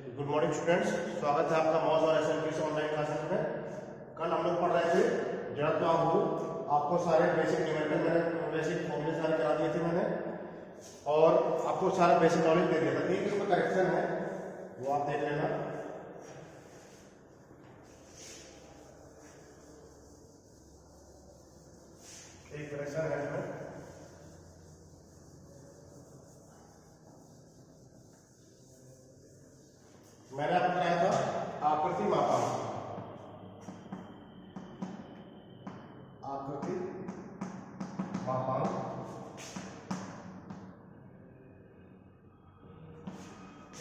Good morning students, स्वागत है आपका मॉज और एसएमपी से ऑनलाइन क्लासेस में। कल हम लोग पढ़ रहे थे जड़त्व आघूर्ण। आपको सारे बेसिक न्यूमेरिकल मैंने बेसिक फॉर्मूले सारे करा दिए थे मैंने, और आपको सारा बेसिक नॉलेज दे दिया था। एक इसमें करेक्शन है, वो आप देख लेना। एक करेक्शन है इसमें। मैंने आपको बताया था आकृति मापांक। आकृति मापांक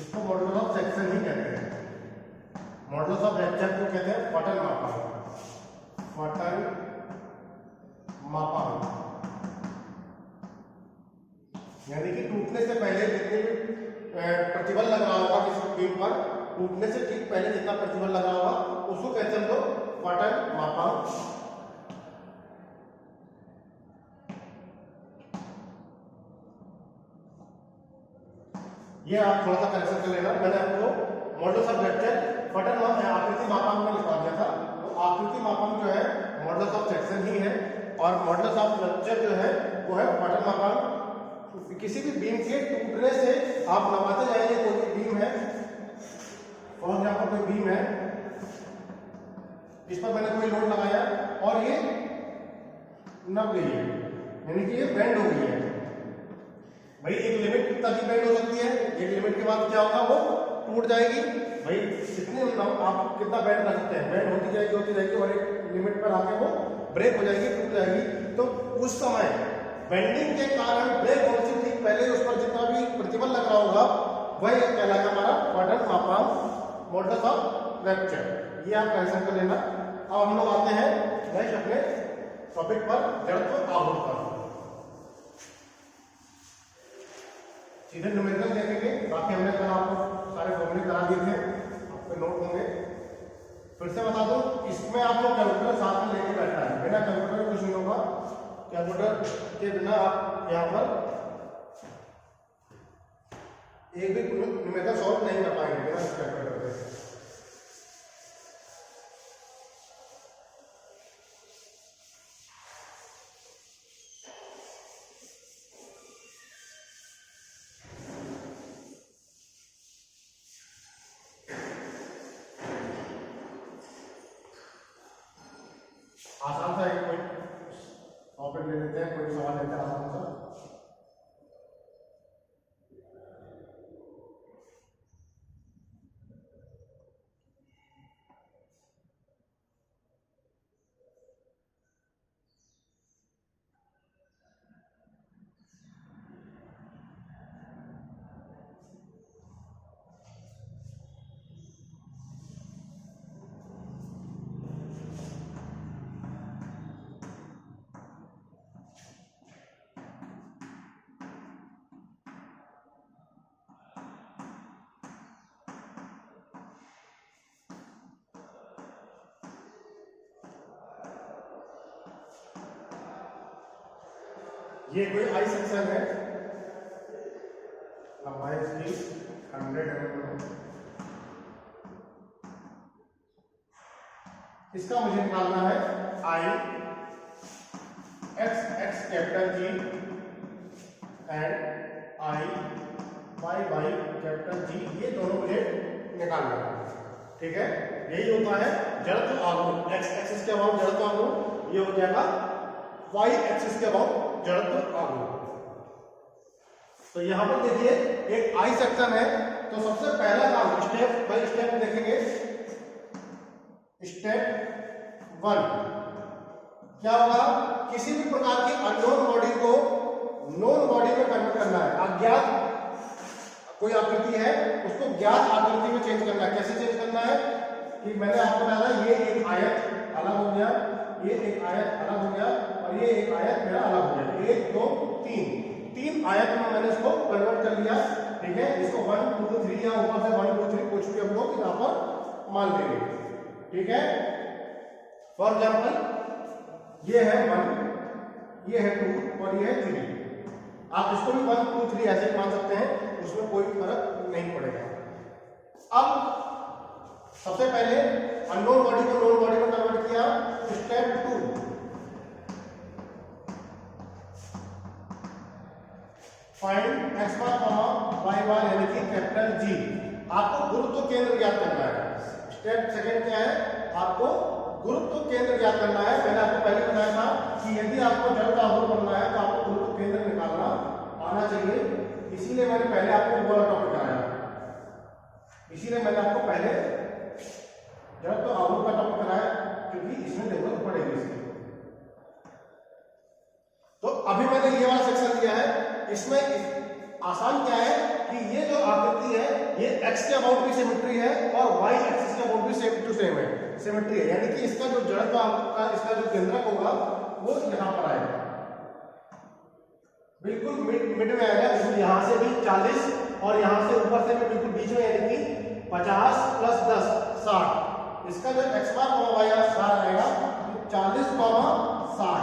इसको मॉडुलस ऑफ सेक्शन ही कहते हैं। मॉडुलस ऑफ सेक्शन को कहते हैं फटन मापांक। फटन मापांक यानी कि टूटने से पहले जितने भी प्रतिबल लग रहा होगा किसी बीम पर, टूटने से ठीक पहले जितना प्रतिबल लगा होगा उसको कहते हैं लोग फटन मापांक। ये आप थोड़ा सा करेक्शन कर लेना। मैंने आपको मॉडुलस ऑफ वेक्टर फटन आकृति मापांक में लिखवा दिया था। तो आकृति मापांक जो है मॉडुलस ऑफ सेक्शन ही है, और मॉडुलस ऑफ वेक्टर जो है वो है फटन मापांक। किसी भी बीम के टूटने से आप लगाते जाएंगे। कोई भी बीम है, और यहाँ पर कोई बीम है, इस पर मैंने कोई लोड लगाया और ये नब गई है, यानी कि ये बेंड हो गई है। भाई एक लिमिट तक ही बेंड हो सकती है, एक लिमिट के बाद क्या होगा, वो टूट जाएगी। भाई कितने आप कितना बेंड कर सकते हैं, बेंड होती जाएगी और एक लिमिट पर आके वो ब्रेक हो जाएगी, टूट जाएगी। तो उस समय बेंडिंग के कारण ब्रेक होने से ठीक पहले उस पर जितना भी प्रतिबल लग रहा होगा वह कहलाएगा हमारा फटन मापांक, मॉडुलस ऑफ वेक्टर। ये आप कैंसिल कर लेना। अब हम लोग आते हैं नेक्स्ट अपने टॉपिक पर, जड़त्व आघूर्ण पर। सीधे न्यूमेरिकल देखेंगे। बाकी हमने कल आपको सारे फॉर्मूले करा दिए थे, आपके नोट होंगे। फिर से बता दूं, इसमें आप लोग कैलकुलेटर साथ में लेके बैठना है। बिना कैलकुलेटर कुछ नहीं होगा। कैलकुलेटर के बिना आप यहाँ पर एक भी न्यूमेरिकल सॉल्व नहीं कर पाएंगे बिना कैलकुलेटर के। आसान सा एक कोई टॉपिक ले लेते हैं, कोई सवाल लेते हैं आसान सा। ये कोई आई सेक्शन है, लंबाई इसकी 100 mm। इसका मुझे निकालना है I X X capital G and I Y Y capital G, ये दोनों मुझे निकालना है। ठीक है, यही होता है जड़त्व आघूर्ण। एक्स एक्सिस के अबाउट जड़त्व आघूर्ण, ये हो जाएगा वाई एक्सिस के अबाउट जड़त्व आघूर्ण। तो यहां पर देखिए एक आई सेक्शन है, तो सबसे पहला काम स्टेप बाय स्टेप देखेंगे। स्टेप 1 क्या होगा, किसी भी प्रकार की अननोन बॉडी को नोन बॉडी में कन्वर्ट करना है। अज्ञात कोई आकृति है उसको ज्ञात आकृति में चेंज करना है। कैसे चेंज करना है कि मैंने आपको बताया, ये एक आयत अलग हो गया, ये एक आयत अलग हो गया, और ये एक आयत मेरा अलग हो गया। 1 2 3 आयत में मैंने इसको कन्वर्ट कर लिया। ठीक है, इसको 1 2 3 या ऊपर से 1 2 3 कुछ भी हम लोग यहाँ पर मान लेंगे। ठीक है, फॉर एग्जाम्पल ये है 1, ये है 2 और ये है 3। आप इसको भी 1 2 3 ऐसे मान सकते हैं, उसमें कोई फर्क नहीं पड़ेगा। अब सबसे पहले अननोन बॉडी को नोन बॉडी में कन्वर्ट किया। स्टेप 2, फाइंड x बार y बार यानी कि कैपिटल G। आपको गुरुत्व केंद्र ज्ञात करना है। स्टेप सेकंड क्या है, आपको गुरुत्व केंद्र ज्ञात करना है। मैंने आपको पहले बताया था कि यदि आपको जड़ का आघूर्ण बनना है तो आपको गुरुत्व केंद्र निकालना आना चाहिए, इसीलिए मैंने पहले आपको वो वाला टॉपिक कराया, इसीलिए मैंने आपको पहले जड़ तो आघूर्ण का टॉपिक कराया, क्योंकि इसमें जरूरत पड़ेगी इसकी। तो अभी मैंने ये वाला सेक्शन दिया है, इसमें आसान क्या है कि ये जो आकृति है ये x के अबाउट भी सिमेट्री है और y एक्सिस के अबाउट भी सेम टू सेम है, सिमेट्री है, यानी कि इसका जो जड़ का इसका जो केंद्रक होगा वो यहां पर आएगा, बिल्कुल मिड में आएगा। इसमें यहां से भी 40 और यहां से ऊपर से भी बिल्कुल बीच में, यानी कि 50 + 10 60। इसका जो x बार y बार आएगा 40, 60।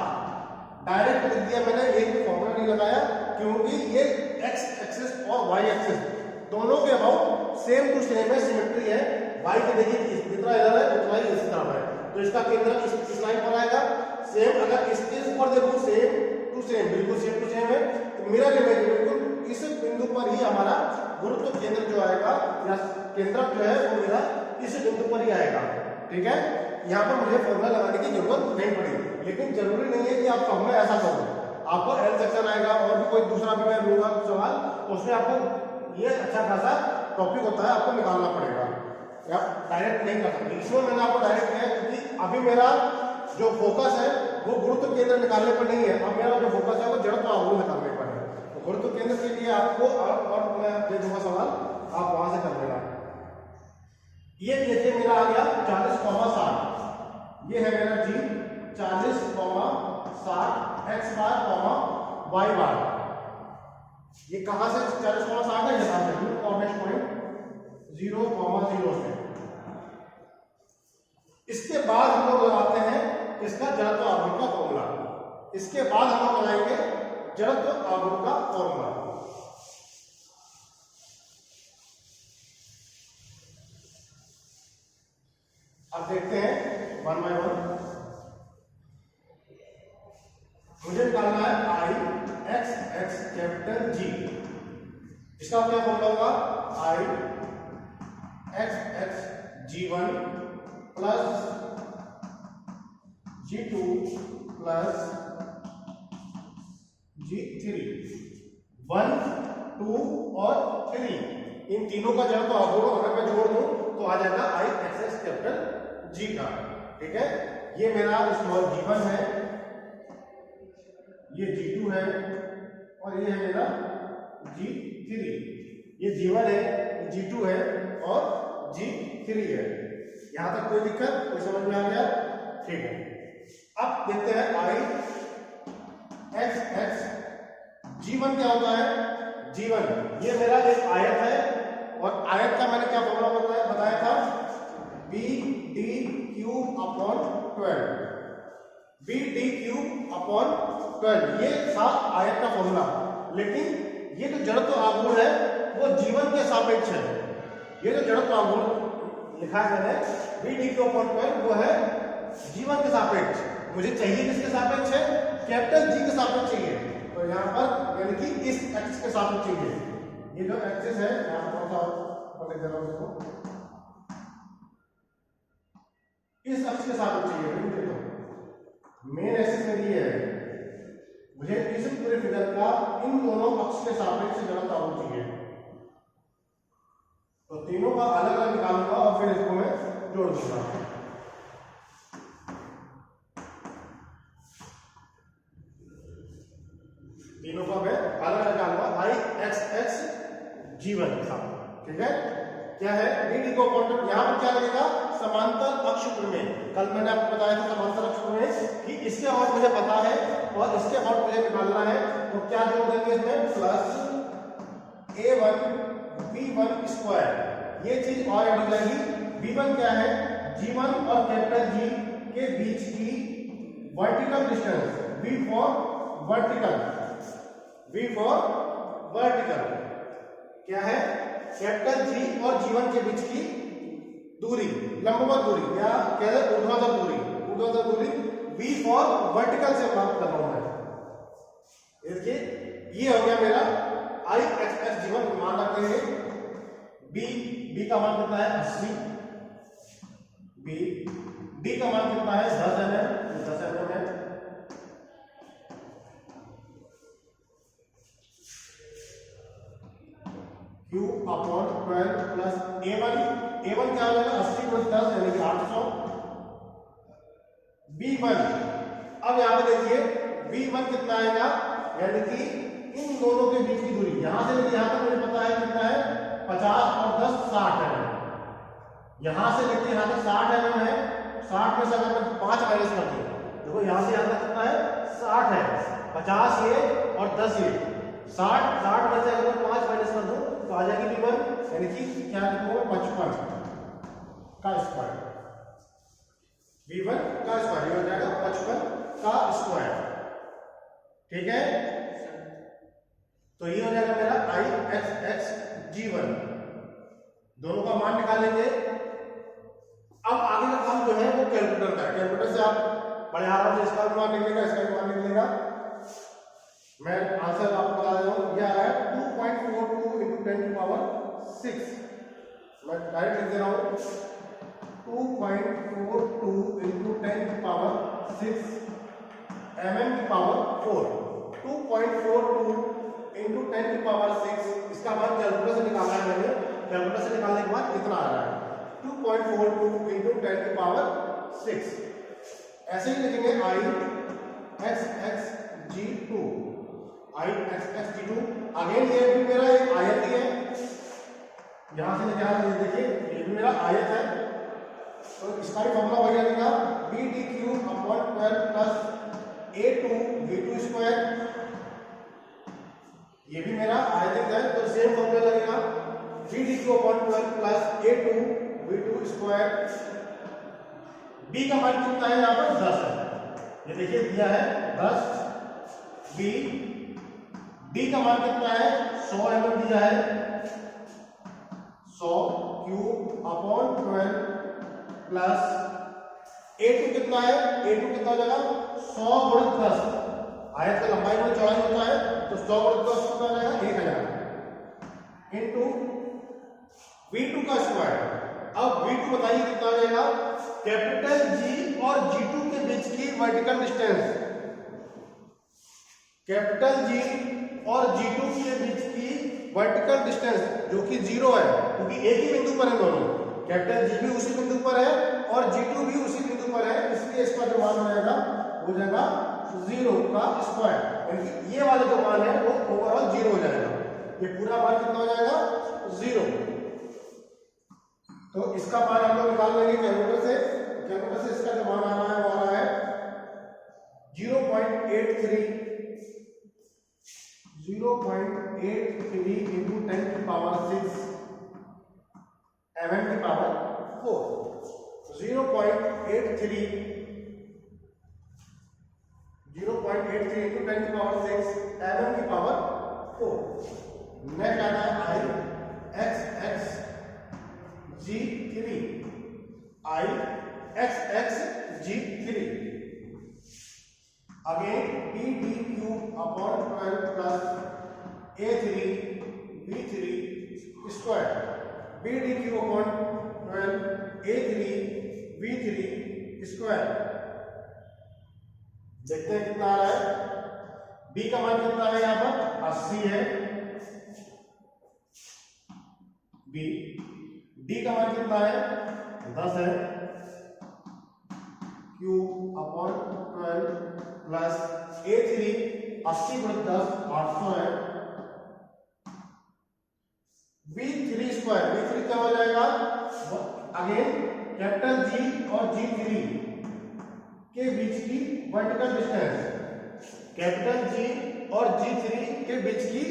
डायरेक्ट लिख दिया मैंने, एक भी फॉर्मूला नहीं लगाया, क्योंकि ये x एक्सिस और y एक्सिस दोनों के अबाउट सेम टू सेम है, सिमेट्री है। y के देखिए जितना इधर है उतना ही इस तरफ है, तो इसका केंद्र इस लाइन पर आएगा। सेम अगर इसके ऊपर देखो सेम टू सेम, बिल्कुल सेम टू सेम है, तो मिरर इमेज बिल्कुल इस बिंदु पर ही हमारा गुरुत्व केंद्र जो आएगा या केंद्रक जो है वो मेरा इस बिंदु पर ही आएगा। ठीक है, यहाँ पर मुझे फॉर्मूला लगाने की जरूरत नहीं पड़ी, लेकिन जरूरी नहीं है कि आप फॉर्मूला ऐसा करो। आपको एल सेक्शन आएगा और भी कोई दूसरा भी मैं लूंगा सवाल, उसमें आपको ये अच्छा खासा टॉपिक होता है, आपको निकालना पड़ेगा, या डायरेक्ट नहीं कर सकते। इसमें मैंने आपको डायरेक्ट किया है क्योंकि अभी मेरा जो फोकस है वो गुरुत्व केंद्र निकालने पर नहीं है, अब मेरा जो फोकस है वो जड़ तो आघूर्ण निकालने पर है। तो गुरुत्व केंद्र के लिए आपको और मैं दे दूंगा सवाल, आप वहां से कर लेना। ये देखिए मेरा आ गया 40,60, ये है मेरा G 40,60 x बार y बार। ये कहां से 40,60 है, यहां से कोऑर्डिनेट पॉइंट 0,0 से। इसके बाद हम लोग लगाते हैं इसका जड़त्व आघूर्ण का फॉर्मूला, इसके बाद हम लोग लगाएंगे जड़त्व आघूर्ण का फॉर्मूला। अब देखते हैं 1 बाय 1। मुझे निकालना है I x x capital G। इसका क्या फॉर्मूला होगा, I x x G1 plus G2 plus G3। 1, 2 और 3 इन तीनों का जड़ तो आघूर्ण अगर मैं जोड़ दूं तो आ जाएगा I x x capital G का। ठीक है, ये मेरा स्मॉल G1 है, ये G2 है और ये है मेरा G3। ये G1 है, G2 है और G3 है। यहां तक कोई दिक्कत, कोई समझ में आ गया? ठीक है, अब देखते हैं I x x G1 क्या होता है। G1 ये मेरा एक आयत है और आयत का मैंने क्या फॉर्मूला बताया था, BD³/12। BD³/12 ये था आयत का फॉर्मूला, लेकिन ये जो जड़त्व आघूर्ण है वो G1 के सापेक्ष है। ये जो जड़त्व आघूर्ण लिखा है मैंने BD³/12 वो है G1 के सापेक्ष। मुझे चाहिए किसके सापेक्ष है, कैपिटल G के सापेक्ष चाहिए, तो यहाँ पर यानी कि इस एक्सिस के सापेक्ष चाहिए। ये जो एक्सिस है यहाँ पर थोड़ा सा लिख दे रहा हूं इसको, इस अक्ष के सापेक्ष चाहिए। देखो मेन एक्सिस मेरी ये है, मुझे इस पूरे फिगर का इन दोनों अक्ष के सापेक्ष जड़त्व आघूर्ण चाहिए, तो तीनों का अलग अलग निकालूंगा और फिर इसको मैं जोड़ दूंगा। तीनों का मैं अलग अलग निकालूंगा I x x G1 के साथ। ठीक है, क्या है BD³/12, यहां पर क्या लगेगा, समांतर अक्ष में। कल मैंने आपको बताया था समांतर अक्ष में कि इसके और मुझे पता है और इसके और मुझे निकालना है, तो क्या जोड़ देंगे इसमें, प्लस A1 B1²। ये चीज और ऐड हो जाएगी। B1 क्या है, G1 और कैपिटल G के बीच की vertical distance, V for vertical, V for vertical. क्या है, कैपिटल जी और जीवन के बीच की दूरी, लंबवत दूरी या क्या है ऊर्ध्वाधर दूरी, ऊर्ध्वाधर दूरी V फॉर वर्टिकल से बात कर रहा हूं मैं। देखिए ये हो गया मेरा I x x जीवन मान रखते हैं B का मान कितना है 80, D का मान कितना है 10 mm, 10 mm है। Q अपॉन 12 प्लस A1 क्या हो जाएगा 80 प्लस 10 यानी कि 800। B1 अब यहां पे देखिए B1 कितना आएगा, यानी कि इन दोनों के बीच की दूरी यहां से लेकर यहां तक मुझे पता है कितना है 50 और 10 60 mm। यहां से लेकर यहां तक 60 mm है, 60 में से अगर मैं 5 माइनस कर दूं, देखो यहां से यहां तक कितना है 60 है, 50 ये और 10 ये, 60 में से अगर मैं 5 माइनस कर दूं तो आ जाएगी B1, यानी कि क्या लिखूंगा 55 का स्क्वायर, B1 का स्क्वायर हो जाएगा 55 का स्क्वायर। ठीक है, तो ये हो जाएगा मेरा I x x G1, दोनों का मान निकालेंगे। अब आगे का काम जो है वो कैलकुलेटर का है, कैलकुलेटर से आप बड़े आराम से इसका भी मान निकलेगा, इसका भी मान निकलेगा। मैं आंसर आपको बता दे रहा हूं, यह है 2.42 into 10 की पावर 6, मैं डायरेक्ट लिख दे रहा हूं 2.42 into 10 की पावर 6 mm की पावर 4, 2.42 into 10 की पावर 6, इसका मान कैलकुलेटर से निकाला है मैंने, कैलकुलेटर से निकालने के बाद कितना आ रहा है 2.42 into 10 की पावर 6। ऐसे ही लिखेंगे I x x G2, I x x G2, again ये भी मेरा एक आयत ही है, यहां से लेके आ रहा है, देखिए ये भी मेरा आयत है, तो इसका भी फॉर्मूला वही लगेगा BD³ upon 12 plus A2 V2 square, ये भी मेरा आयत है, तो सेम फॉर्मूला लगेगा BD³ upon 12 plus A2 V2 square. B का मान कितना है, यहाँ पर 10 है, ये देखिए दिया है 10 B। D का मान कितना है 100 mm दिया है, 100 Q अपॉन 12 प्लस A2 कितना है, A2 कितना हो जाएगा 100 गुणित 10, आयत का लंबाई में चौड़ाई होता है तो 100 गुणित 10 कितना हो जाएगा 1000 इनटू V2 का स्क्वायर। अब V2 बताइए कितना हो जाएगा, कैपिटल G और G2 के बीच की वर्टिकल डिस्टेंस, कैपिटल G और G2 के बीच की वर्टिकल डिस्टेंस जो कि 0 है, क्योंकि एक ही बिंदु पर है दोनों, कैपिटल G भी उसी बिंदु पर है और G2 भी उसी बिंदु पर है, इसलिए इसका जो मान हो जाएगा 0 का स्क्वायर, यानी कि ये वाला जो मान है वो ओवरऑल 0 हो जाएगा, ये पूरा मान कितना हो जाएगा 0। तो इसका मान हम लोग निकाल लेंगे कैलकुलेटर से, कैलकुलेटर से इसका जो मान आ रहा है वो आ रहा है 0.83 into 10 की पावर 6 mm की पावर 4, 0.83 into 10 की पावर 6 mm की पावर 4। नेक्स्ट आता है I x x G3, I x x G3, again BD³ upon 12 plus A3 B3 square, BD³ upon 12 A3 B3 square। देखते हैं कितना आ रहा है, B का मान कितना है, यहाँ पर 80 है B, D का मान कितना है 10 है, Q अपॉन 12 प्लस A3 80 गुणित 10 800 है, B3 स्क्वायर, B3 क्या हो जाएगा, अगेन कैपिटल G और G3 के बीच की वर्टिकल डिस्टेंस, कैपिटल G और G3 के बीच की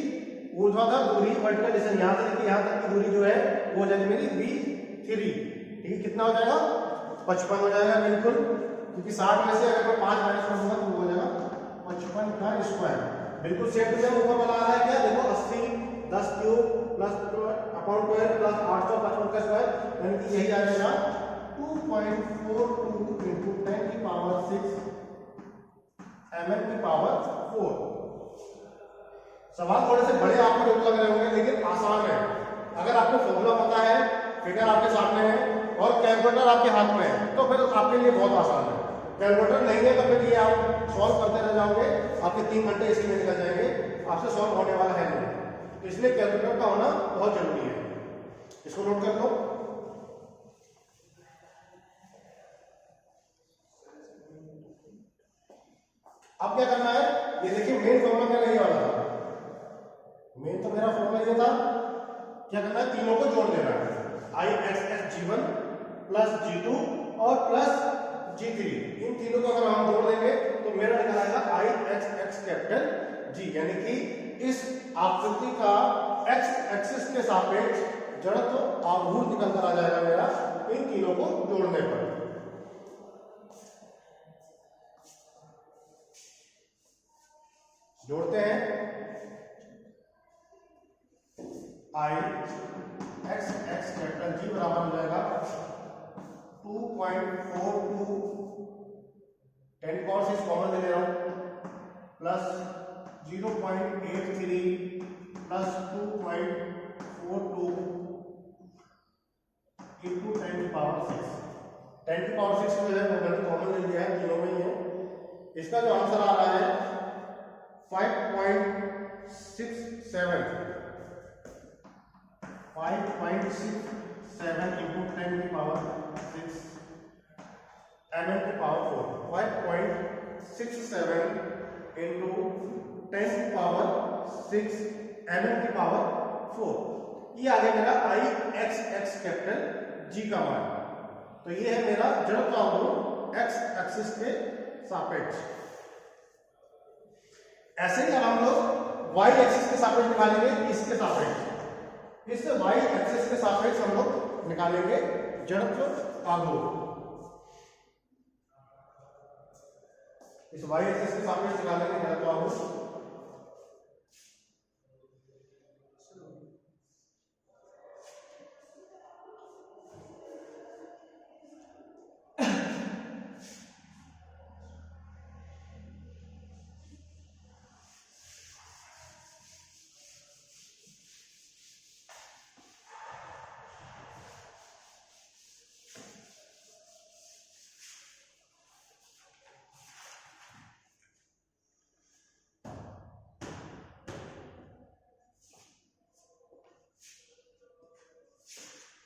ऊर्ध्वाधर दूरी वर्टिकल डिस्टेंस, यहां से लेकर यहां तक की दूरी जो है वो हो जाएगी मेरी B3, ठीक है, कितना हो जाएगा 55 हो जाएगा बिल्कुल, क्योंकि 60 में से अगर मैं 5 माइनस करूंगा तो वो हो जाएगा 55 का स्क्वायर, बिल्कुल सेम टू सेम ऊपर बना रहा है क्या, देखो 80 10 क्यूब प्लस अपॉन 12 प्लस 855 का स्क्वायर, यानी कि यही आ जाएगा 2.42 इंटू 10 की पावर 6 mm की पावर 4। सवाल थोड़े से बड़े आपको लग रहे होंगे, लेकिन आसान है। अगर आपको फॉर्मूला पता है, फिगर आपके सामने है और कैलकुलेटर आपके हाथ में है, तो फिर आपके लिए बहुत आसान है। कैलकुलेटर नहीं है तो फिर ये आप सॉल्व करते रह जाओगे, आपके 3 घंटे इसी में निकल जाएंगे, आपसे सॉल्व होने वाला है नहीं। तो इसलिए कैलकुलेटर का होना बहुत जरूरी है, इसको नोट कर लो। अब क्या करना है, ये देखिए मेन फॉर्मूला मेरा ये वाला था, मेन तो मेरा फॉर्मूला ये था। क्या करना है, तीनों को जोड़ देना है, I X X G one plus G two और प्लस जी3। इन तीनों को अगर हम जोड़ देंगे तो मेरा निकल आएगा आई एक्स एक्स कैपिटल जी, यानी कि इस आकृति का एक्स एक्सिस के सापेक्ष जड़त्व आघूर्ण निकलकर आ जाएगा मेरा इन तीनों को जोड़ने पर। जोड़ते हैं, आई एक्स एक्स कैपिटल जी बराबर हो जाएगा 2.42 10 पावर 6 कॉमन ले रहा हूं प्लस 0.83 प्लस 2.42 इंटू 10 की पावर 6। 10 की पावर 6 जो है वो मैंने कॉमन ले लिया है, तीनों में ही है। इसका जो आंसर आ रहा है 5.67 इंटू 10 की पावर 6 mm की पावर 4। 5.67 इंटू 10 की पावर 6 mm की पावर 4। ये आ गया मेरा आई एक्स एक्स कैपिटल जी का मान। तो ये है मेरा जड़त्व आघूर्ण एक्स एक्सिस के सापेक्ष। ऐसे ही हम लोग वाई एक्सिस के सापेक्ष निकालेंगे, इसके सापेक्ष, इस वाई एक्सिस के सापेक्ष हम लोग निकालेंगे जड़त्व आघूर्ण। इस वाई एक्सिस के सापेक्ष निकालेंगे जड़त्व आघूर्ण।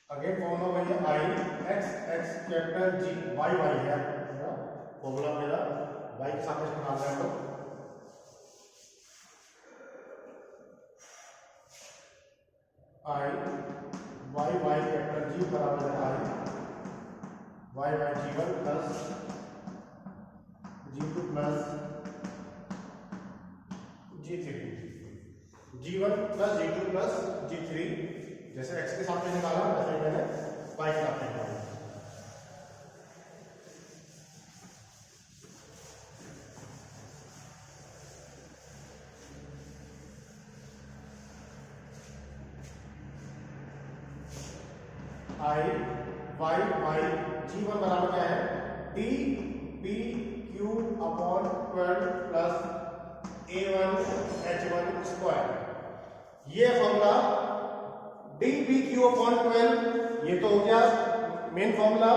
अगेन फॉर्मूला वही है, I X X capital ji Y Y है फॉर्मूला मेरा, वाई के सापेक्ष निकालना है तो आई वाई वाई कैपिटल जी बराबर है आई Y Y G1 plus G2 plus जी3, G1 plus G2 plus जी3। जैसे x के साथ में निकाला वैसे मैंने y के साथ में निकाला। आई वाई वाई जी1 बराबर क्या है, D P Q upon 12 plus a1 h1 square. ये formula D P Q upon 12 ये तो हो गया मेन फॉर्मूला,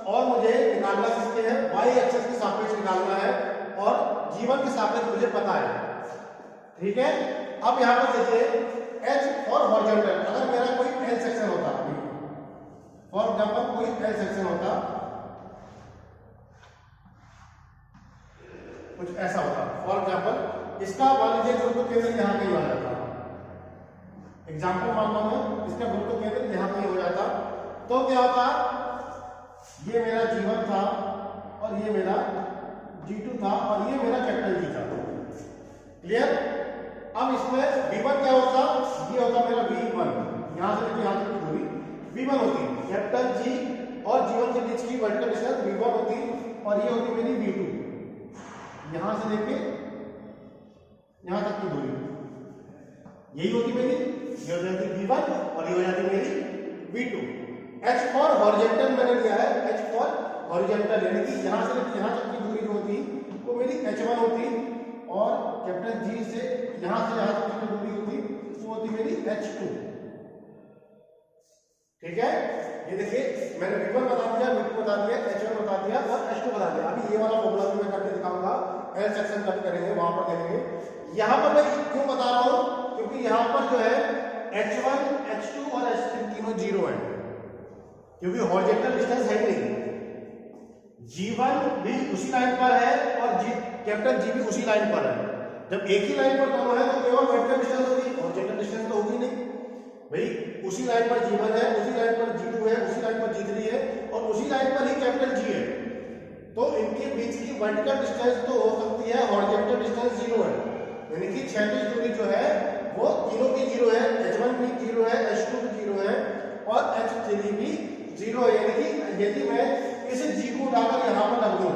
और मुझे निकालना किसके है, वाई एक्सिस के सापेक्ष निकालना है और जीवन के सापेक्ष मुझे पता है। ठीक है, अब यहां पर देखिए एच और हॉरिजॉन्टल, अगर मेरा कोई एल सेक्शन होता, फॉर एग्जांपल कोई एल सेक्शन होता, कुछ ऐसा होता, फॉर एग्जांपल इसका मान लीजिए गुरुत्व केंद्र यहां कहीं आ जाता, एग्जाम्पल मान लो मैं, इसका गुरुत्व केंद्र यहां कहीं हो जाता, तो क्या होता, ये मेरा जीवन था और ये मेरा जी2 था और ये मेरा कैपिटल जी था। क्लियर? अब इसमें v1 क्या होता, ये होता मेरा v1, यहां से लेकर यहां तक की दूरी v1 होती, कैपिटल जी और जीवन के बीच की वर्टिकल डिस्टेंस v1 होती, और ये होती मेरी v2, यहां से लेके यहां तक की दूरी यही होती मेरी ये हो जाती V1 और ये हो जाती मेरी V2। H फॉर हॉरिजॉन्टल मैंने लिया है, H फॉर हॉरिजॉन्टल यानी कि यहां से लेकर यहां तक की दूरी जो होती वो मेरी H1 होती और कैपिटल G से यहां तक की दूरी होती वो होती मेरी H2। ठीक है, ये देखिए मैंने V1 बता दिया, V2 बता दिया, H1 बता दिया और H2 बता दिया। अभी ये वाला फॉर्मूला भी मैं करके दिखाऊंगा, एल सेक्शन कट करेंगे वहां पर देखेंगे। यहां पर मैं क्यों बता रहा हूं, क्योंकि यहां पर जो है H1, H2 और H3 तीनों जीरो है, क्योंकि हॉरिजॉन्टल डिस्टेंस है ही नहीं। G1 भी उसी लाइन पर है और कैपिटल G भी उसी लाइन पर है। जब एक ही लाइन पर दोनों है तो केवल वर्टिकल डिस्टेंस होगी, हॉरिजॉन्टल डिस्टेंस तो होगी नहीं भाई। उसी लाइन पर G1 है, उसी लाइन पर G2 है, उसी लाइन पर G3 है और उसी लाइन पर ही कैपिटल G है, तो इनके बीच की वर्टिकल डिस्टेंस तो हो सकती है, हॉरिजॉन्टल डिस्टेंस जीरो है। यानी कि क्षैतिज दूरी जो है वो तीनों की जीरो है, H1 भी जीरो है, H2 भी जीरो है और H3 भी जीरो है। यानी कि यदि मैं इस G को उठाकर यहाँ पर रख दूं,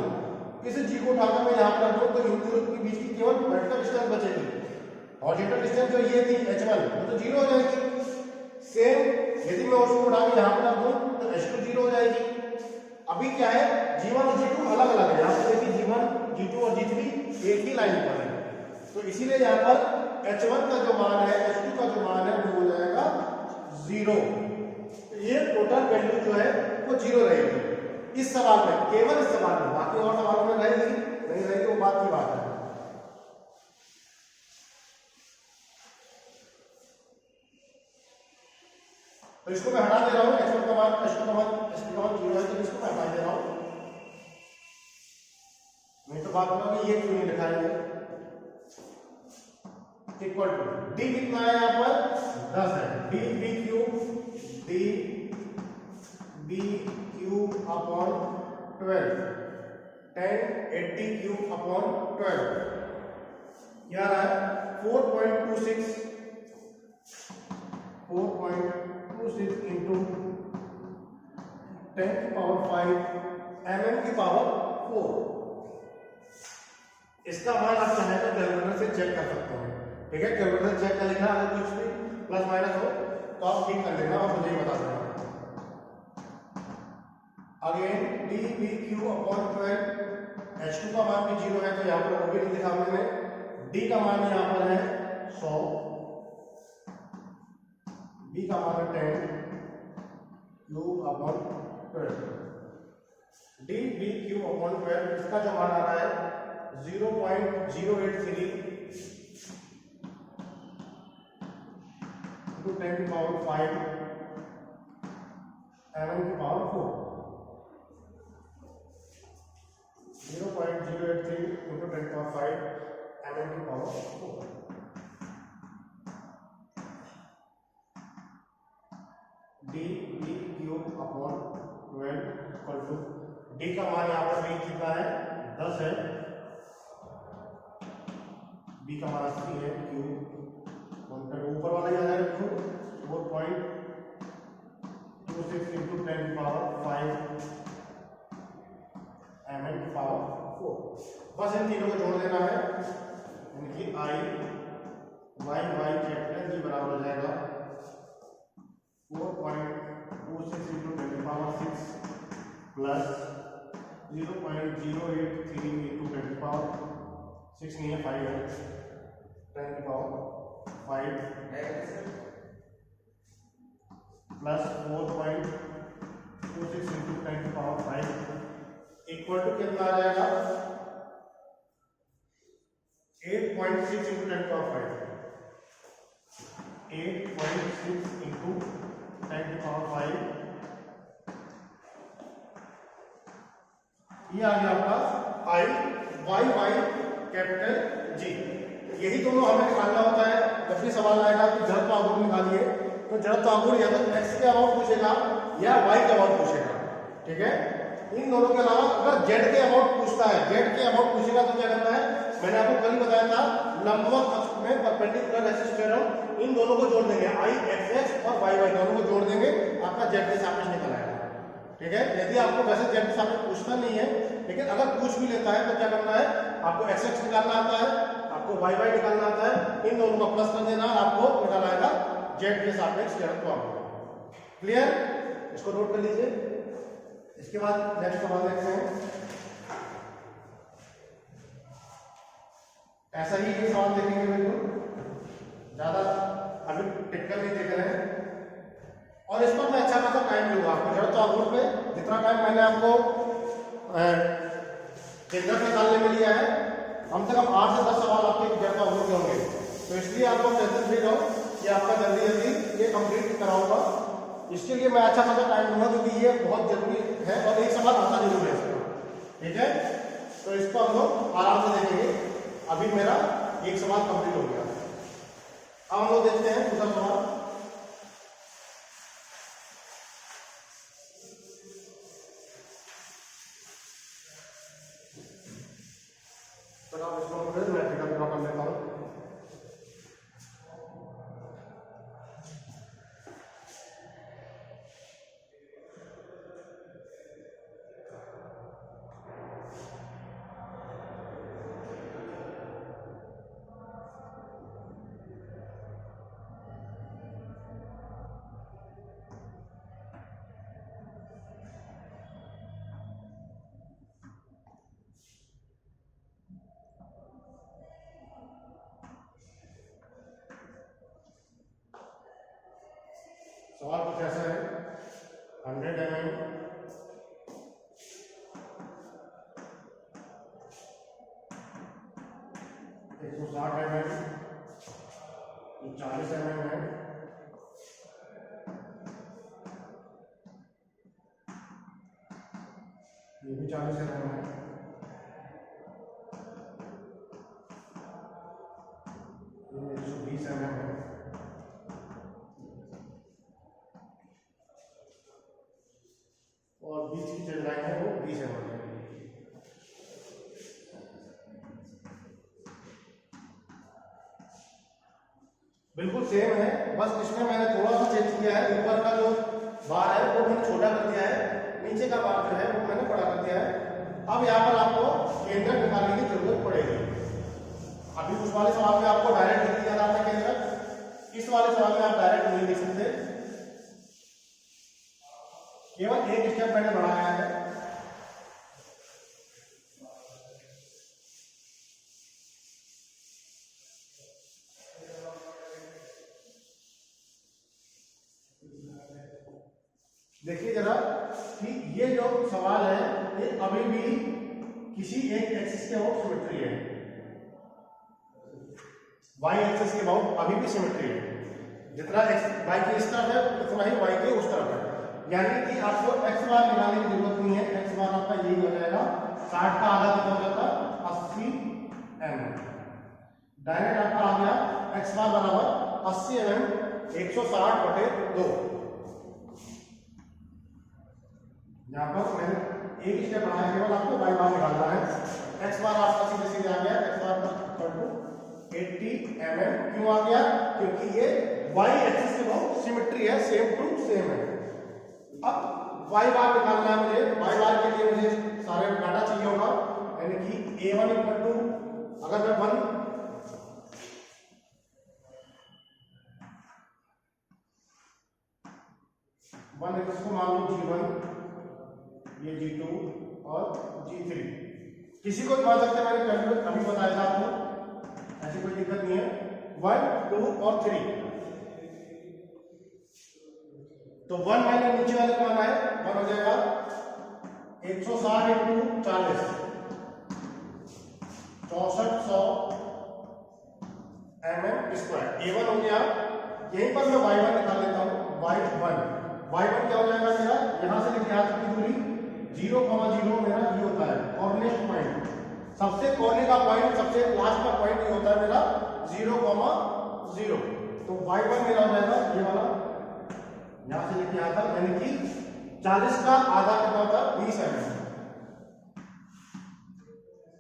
इस G को उठाकर मैं यहाँ पर रख दूं तो इन दोनों के बीच की केवल वर्टिकल डिस्टेंस बचेगी। हॉरिजॉन्टल डिस्टेंस जो ये थी H1 वो तो जीरो हो जाएगी। सेम यदि मैं उसको उठा के यहाँ पर रख दूं तो H2 जीरो हो जाएगी। अभी क्या है, G1 और G2 अलग अलग है। यहाँ पर देखिए G1, G2 और G3 एक ही लाइन पर है, तो इसीलिए यहाँ पर H1 का जो मान है, H2 का जो मान है वो हो जाएगा जीरो। ये टोटल वैल्यू जो है वो जीरो रहेगी इस सवाल में, केवल इस सवाल में। बाकी और सवालों में रहेगी नहीं रहेगी वो बात की बात है। तो इसको मैं हटा दे रहा हूं, H1 का मान, H2 का मान, H3 का मान जीरो है तो इसको मैं हटा दे रहा हूं। नहीं तो बात होगा कि ये क्यों नहीं लिखा है, इक्वल टू D कितना है यहाँ पर 10 है, D B cube upon 12, 10 80 cube upon 12 क्या रहा है 4.26 इंटू 10 की पावर 5 mm की पावर 4। इसका मान आप चाहे तो कैलकुलेटर से चेक कर सकते हैं। ठीक है, कैलकुलेटर चेक कर लेना, अगर कुछ भी प्लस माइनस हो तो आप ठीक कर लेना और मुझे ही बता देना। Again D B Q upon 12, H2 का मान भी जीरो है तो यहाँ पर वो भी नहीं लिखा मैंने। D का मान यहाँ पर है 100, B का मान है 10 cube upon 12, D B cube upon 12, इसका जो मान आ रहा है 0.083 into 10 की पावर 5 mm की पावर 4, 0.083 into 10 की पावर 5 mm की power 4। D B cube upon 12 equal to D का मान यहाँ पर भी कितना है 10 है, B का मान 80 है, क्यूब ऊपर वाला क्या है 4.26 इंटू 10 की पावर 5 mm की पावर 4। बस इन तीनों को जोड़ देना है, यानी कि I y कैपिटल G बराबर हो जाएगा 4.26 इंटू 10 की पावर 6 प्लस 0.083 इंटू 10 की पावर 6 नहीं है 5 है, 10 की पावर 5 प्लस 4.26 इंटू 10 की पावर 5 इक्वल टू कितना आ जाएगा 8.6 इंटू 10 की पावर 5, 8.6 इंटू 10 की पावर 5, ये आ गया आपका I y कैपिटल G। यही दोनों हमें निकालना होता है जब भी सवाल आएगा कि जड़त्व आघूर्ण निकालिए, तो जड़त्व आघूर्ण या तो x के अबाउट पूछेगा या y के अबाउट पूछेगा। ठीक है, इन दोनों के अलावा अगर z के अबाउट पूछता है, z के अबाउट पूछेगा तो क्या करना है, मैंने आपको कल ही बताया था लंबवत अक्ष में परपेंडिकुलर रेसिस थ्योरम, इन दोनों को जोड़ देंगे, I x x और y y दोनों को जोड़ देंगे, आपका z के सापेक्ष निकल आएगा। ठीक है, यदि आपको वैसे z के सापेक्ष पूछना नहीं है, लेकिन अगर पूछ भी लेता है तो क्या करना है, आपको x x निकालना आता है, आपको y y निकालना आता है, इन दोनों का प्लस कर देना, आपको निकाल आएगा जेड के सापेक्ष जड़त्व होगा। क्लियर, इसको नोट कर लीजिए। इसके बाद नेक्स्ट सवाल देखते हैं। ऐसा ही ये सवाल देखेंगे, बिल्कुल ज्यादा अभी टिपिकल नहीं देख रहे हैं, और इस पर मैं अच्छा खासा टाइम दूंगा आपको। जड़त्व आघूर्ण पे जितना टाइम मैंने आपको केंद्रक निकालने में लिया है, कम से कम 8 से 10 सवाल आपके जड़त्व आघूर्ण के होंगे। तो इसलिए आपको टेंशन फ्री रहो कि आपका जल्दी जल्दी ये कंप्लीट कराऊंगा। इसके लिए मैं अच्छा खासा टाइम दूंगा, क्योंकि ये बहुत जरूरी है और एक सवाल आता जरूर है इसका। ठीक है, तो इसको हम लोग आराम से देखेंगे। अभी मेरा एक सवाल कंप्लीट हो गया। अब हम लोग देखते हैं दूसरा सवाल। तो आप इसको मैं फिगर ड्रॉ कर लेता हूँ। सवाल कुछ ऐसा है, 100 mm 160 mm, 40 mm है, ये भी 40 mm है, ये 120 mm है, और बीच की जो लाइन है वो 20 mm है। बिल्कुल सेम है, बस इसमें मैंने थोड़ा सा चेंज किया है। ऊपर का जो बार है वो मैंने छोटा कर दिया है, नीचे का बार जो है वो मैंने बड़ा कर दिया है। अब यहाँ पर आपको केंद्रक निकालने की जरूरत पड़ेगी। अभी उस वाले सवाल में आपको डायरेक्ट लिख दिया जाता है केंद्रक, इस वाले सवाल में आप डायरेक्ट नहीं लिख सकते, केवल एक स्टेप मैंने बढ़ाया है। देखिए जरा कि ये जो सवाल है ये अभी भी किसी एक एक्सिस के अबाउट सिमेट्री है, वाई एक्सिस के अबाउट अभी भी सिमेट्री है। जितना एक्स वाई के इस तरफ है उतना ही वाई के उस तरफ है, यानी कि आपको एक्स बार निकालने की जरूरत नहीं है। एक्स बार आपका यही हो जाएगा, 60 का आधा कितना हो जाता है 80 mm। डायरेक्ट आपका आ गया एक्स बार बराबर 80 mm 160/2। यहाँ पर मैंने एक स्टेप बढ़ाया, केवल आपको वाई बार निकालना है। एक्स बार आपका सीधे सीधे आ गया, एक्स बार का 80 mm। क्यों आ गया? क्योंकि ये वाई एक्सिस के बहुत सिमेट्री है, सेम टू सेम है। अब वाई बार निकालना है मुझे। वाई बार के लिए मुझे सारे डाटा चाहिए होगा, यानी कि a1 इक्वल टू, अगर मैं 1 इसको मान लो g1, ये g2 और g3, किसी को मान सकते हैं, मैंने कैलकुलेट अभी बताया था आपको, ऐसी कोई दिक्कत नहीं है। 1, 2 और 3, तो 1 मैंने नीचे वाले को माना है, 1 हो जाएगा 160 × 40 6400 mm²। a1 हो गया, यहीं पर मैं y1 निकाल लेता हूं। y1 क्या हो जाएगा मेरा, यहां से लेके यहां तक की दूरी 0,0 मेरा ये होता है कॉर्नरेस्ट पॉइंट। सबसे कोने का पॉइंट, सबसे लास्ट का पॉइंट ये होता है मेरा 0,0। तो y1 मेरा हो जाएगा ये वाला, यहां से लेके यहां तक, यानी कि 40 का आधा कितना होता है 20 mm।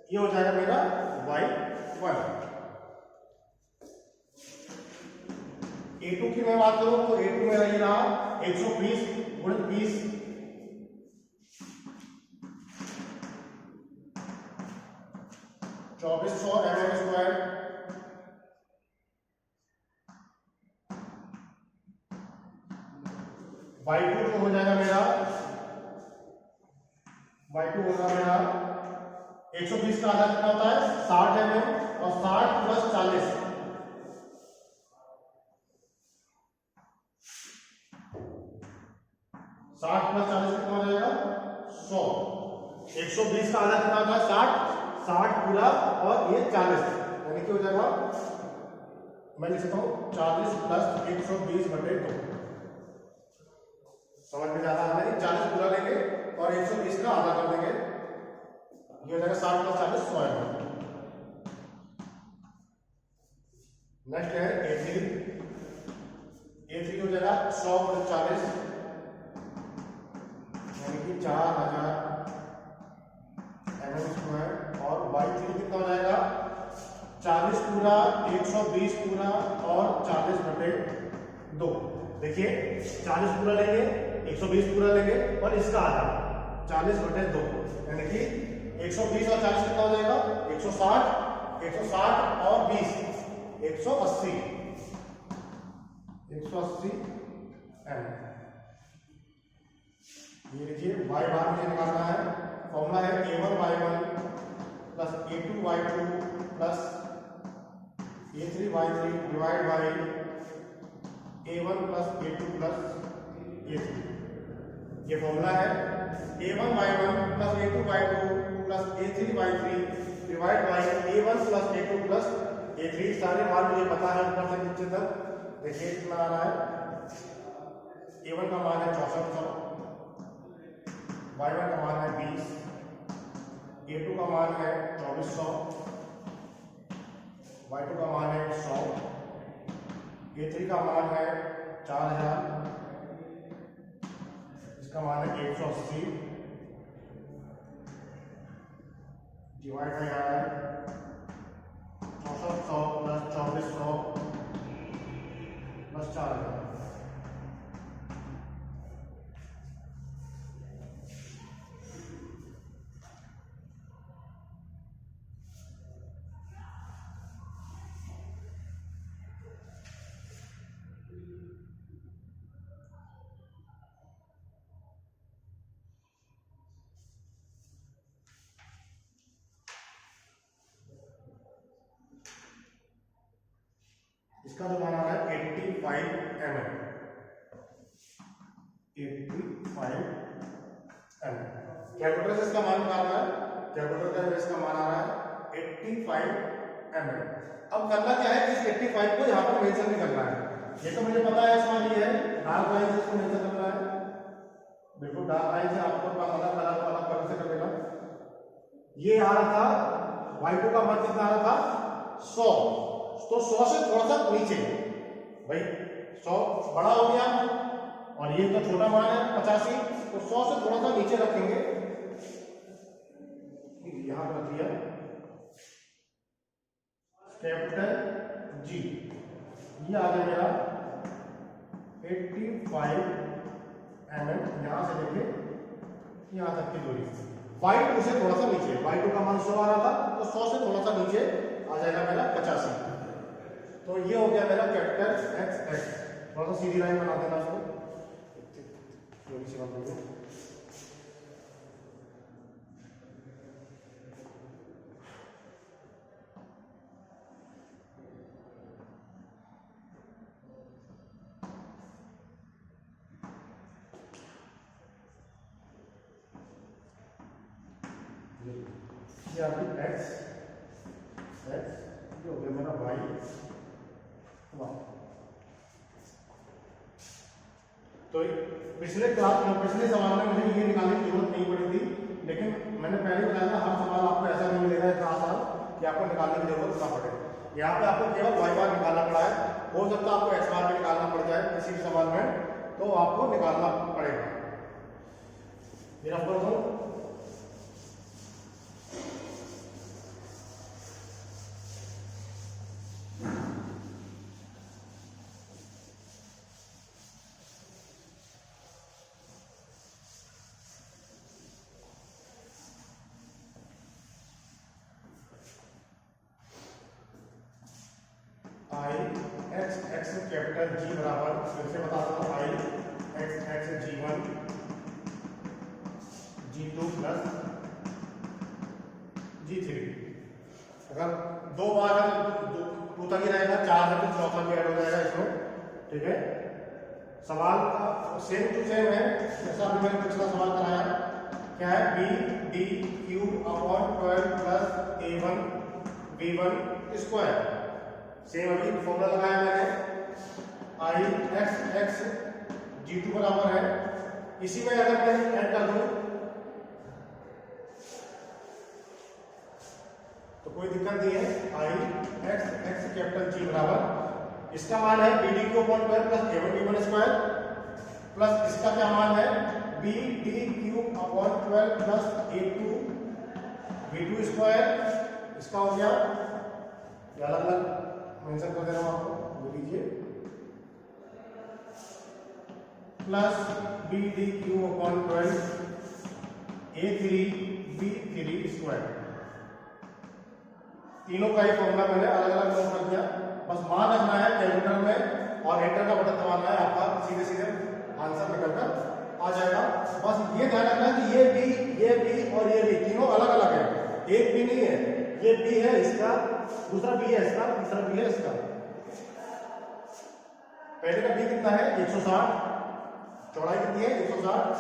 ये हो जाएगा मेरा y1। a2 की मैं बात करूं तो a2 मेरा ये रहा 120 × 20, 2400 mm²। y2 जो हो जाएगा मेरा, y2 होगा मेरा 120 का आधा कितना होता है 60 mm, और 60 प्लस 40 60 प्लस 40 कितना हो जाएगा 100। 120 का आधा कितना होता है 60, 60 पूरा और ये 40, यानी कि हो जाएगा, मैं लिख सकता हूँ 40 प्लस 120 बटे 2। समझ में ज्यादा आता है, 40 पूरा लेंगे और 120 का आधा कर देंगे, ये हो जाएगा 60 प्लस 40 100 mm। नेक्स्ट है A3 हो जाएगा 100 प्लस 40 यानी कि 4000 mm², और y3 कितना हो जाएगा 40 पूरा 120 पूरा और 40 बटे 2। देखिए 40 पूरा लेंगे 120 पूरा लेंगे और इसका आधा 40 बटे 2, यानी कि 120 और 40 कितना हो जाएगा 160, 160 और 20 180 mm। ये देखिए y बार मुझे निकालना है, फॉर्मूला है a1y1 plus a2y2 plus a3y3 divide by a1 plus a2 plus a3। ये फॉर्मूला है a1y1 plus a2y2 plus a3y3 divide by a1 plus a2 plus a3। सारे मान मुझे पता है ऊपर से नीचे तक। देखिए कितना आ रहा है, a1 का मान है 6400, y1 का मान है 20, a2 का मान है 2400, y2 का मान है 100, a3 का मान है 4000, इसका मान है 180 डिवाइड में आ रहा है 6400 प्लस 2400 प्लस 4000। इसका जो मान आ रहा है 85 mm, 85 mm। कैलकुलेटर से इसका मान निकालना है, कैलकुलेटर का इसका मान आ रहा है 85 mm। अब करना क्या है, इस 85 को यहाँ पर मेंशन नहीं करना है, ये तो मुझे पता है इसमें ये है, डार्क लाइन से इसको मेंशन करना है, बिल्कुल डार्क लाइन से आपको अलग कलर से कर देना। ये आ रहा था y2 का मान कितना आ रहा था 100, तो 100 से थोड़ा सा नीचे भाई, 100 बड़ा हो गया और ये तो छोटा मान है 85, तो 100 से थोड़ा सा नीचे रखेंगे, यहां पर दिया कैपिटल G, ये आ गया मेरा 85 mm, यहां से लेके यहां तक की दूरी। y2 से थोड़ा सा नीचे, y2 का मान 100 आ रहा था, तो 100 से थोड़ा सा नीचे आ जाएगा मेरा 85। तो ये हो गया मेरा कैपिटल X। थोड़ा सा सीधी लाइन बना देना उसको, थोड़ी सी बात होगी। ये आपकी X ये हो गया मेरा Y। तो पिछले सवाल में मुझे ये निकालने की जरूरत नहीं पड़ी थी, लेकिन मैंने पहले बताया था हर सवाल आपको ऐसा नहीं मिलेगा इतना आसान कि आपको निकालने की जरूरत ना पड़े। यहाँ पे आपको केवल y बार निकालना पड़ा है, हो सकता है आपको x बार भी निकालना पड़ जाए किसी भी सवाल में, तो आपको निकालना पड़ेगा। रफ कर दूं, I x x capital G बराबर, फिर से बताता हूँ I x x G H2 plus G3। अगर 2 बार है तो 2 तक ही रहेगा, 4 है तो चौथा भी ऐड हो जाएगा इसमें। ठीक है, सवाल सेम टू सेम है जैसा अभी मैंने पिछला सवाल कराया। क्या है, B D Q upon 12 plus A1 B1 square. Same अभी फॉर्मूला लगाया मैंने, आई एक्स G2 बराबर है। इसी में अगर मैं ऐड कर दूं तो कोई दिक्कत नहीं है। आई एक्स कैपिटल G बराबर, इसका मान है B D Q upon 12 plus A1 B1 square, plus इसका क्या मान है, B D Q upon 12 plus A2 B2 square. इसका हो गया, ये अलग अलग मेंशन कर दे रहा हूं आपको, लिख लीजिए, plus B D Q upon 12 A3 B3 square. तीनों का ही फॉर्मूला मैंने अलग अलग नोट कर दिया। बस मान रखना है कैलकुलेटर में और एंटर का बटन दबाना है, आपका सीधे सीधे आंसर निकलकर आ जाएगा। बस ये ध्यान रखना है कि ये बी और ये बी तीनों अलग अलग है, एक भी नहीं है। ये बी है इसका, दूसरा बी है इसका, तीसरा बी है इसका। पहले का बी कितना है 160, चौड़ाई कितनी है 160,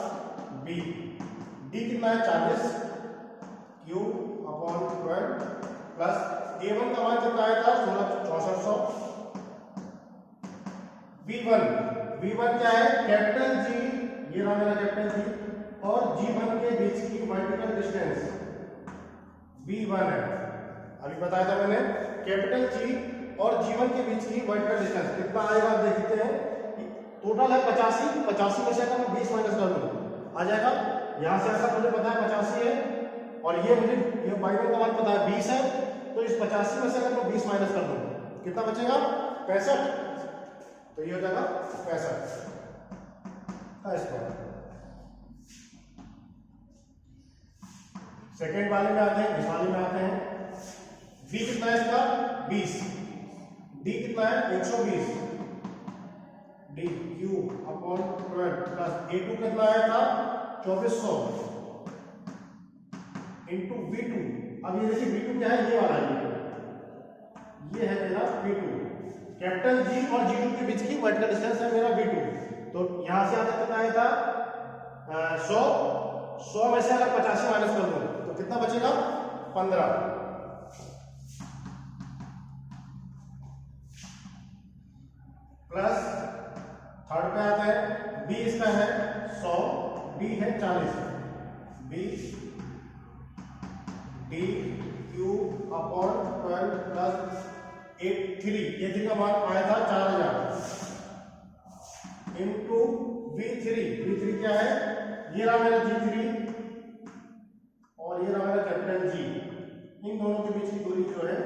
बी डी कितना है 40 क्यू अपॉन 12 प्लस A1 का मान कितना आया था 6400। B1 क्या है, कैपिटल G, ये रहा मेरा कैपिटल G और G1 के बीच की वर्टिकल डिस्टेंस B1 है। अभी बताया था मैंने, कैपिटल G और G1 के बीच की वर्टिकल डिस्टेंस कितना आएगा आप देखते हैं। टोटल है 85 में से अगर मैं 20 माइनस कर दूं आ जाएगा। यहां से ऐसा मुझे पता है 85 है और ये मुझे Y1 का मान पता है 20 है, तो इस 85 में से अगर मैं 20 माइनस कर दूं कितना बचेगा 65, तो ये हो जाएगा 65 का स्क्वायर। सेकेंड वाले में आते हैं, इस वाले में आते हैं। बी कितना है इसका 20, डी कितना है 120, D Q upon 12 plus A2 कितना आया था 2400 इंटू B2। अब ये देखिए B2 क्या है, ये वाला ये है मेरा B2। कैपिटल G और G2 के बीच की वर्टिकल डिस्टेंस है मेरा B2। तो यहां से आता कितना आया था 100 में से अगर 85 माइनस कर दूं तो कितना बचेगा 15। प्लस थर्ड पे आता है, B इसका है 100, B है 40, B D Q upon 12 plus A3 का मान आया था 4000 इंटू B3 क्या है, ये रहा मेरा G3 और ये रहा मेरा कैपिटल G। इन दोनों के बीच की दूरी जो है